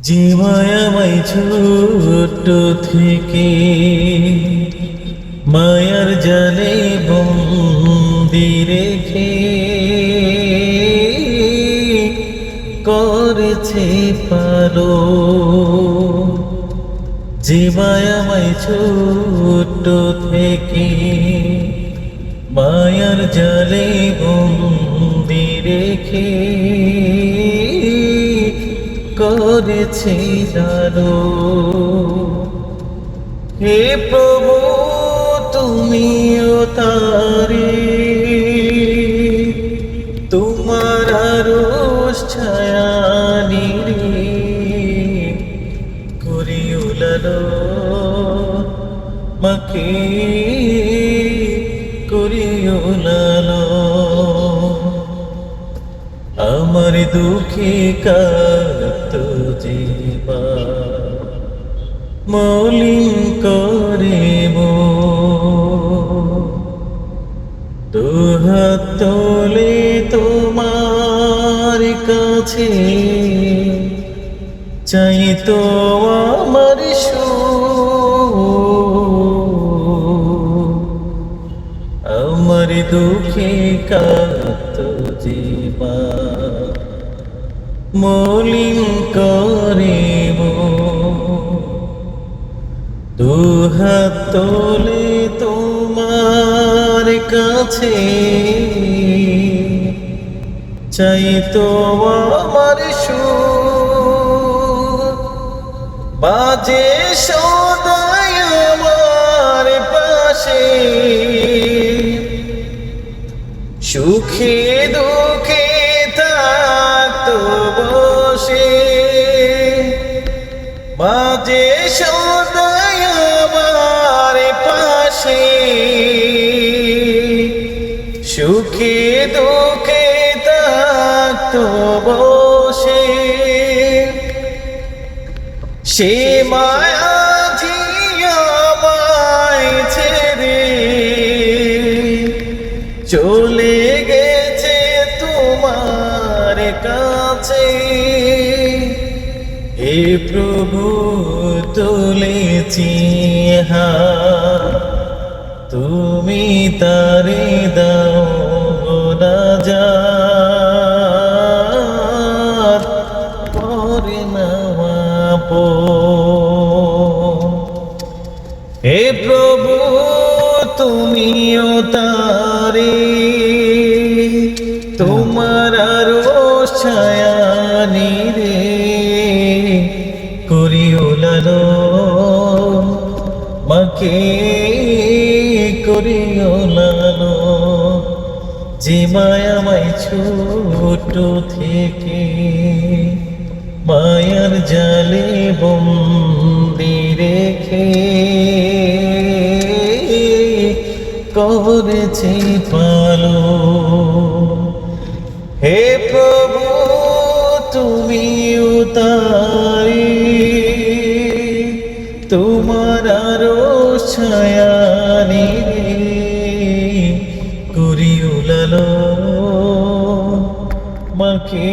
যে মায়াময় ছোট্ট থেকে মায়ার জালে বন্দি রেখে করেছে পালো। যে মায়াময় ছোট্ট থেকে মায়ার জালে বন্দি রেখে করেছে জালো। হে প্রভু তুমিও তারে তোমার আরশ ছায়া নিরে করিও লালন মাকে করিও লালন। আমার দুঃখে কাত জীবা মলিন করে দুহাত তোলে তোমার কাছে চাই তো আমার আমার দুঃখে কাত জীবা মলিন করে দুহাত তোলে তোমার কাছে চাই তো আমার বাজে সদাই আমার পাশে সুখে দুঃখে থাকতো বসে বাজে সদাই আমার পাশে সুখে দুঃখে থাকতো বসে। সে মায়া আমায় ছেড়ে চলে গেছে তোমার কাছে। হে প্রভু তুলেছি হাত তুমি তারে দাও নাজাত করে নাওয়া পো। হে প্রভু তুমিও তারে তোমার আরশ ছায়া নিরে করিও লালন মাকে করিও লালন। যে মায়াময় ছোট থেকে মায়ার জালে বন্দি রেখে করেছে পালো। হে প্রভু তুমিও তারে তোমার আরশ ছায়া নিরে করিও লালন মাকে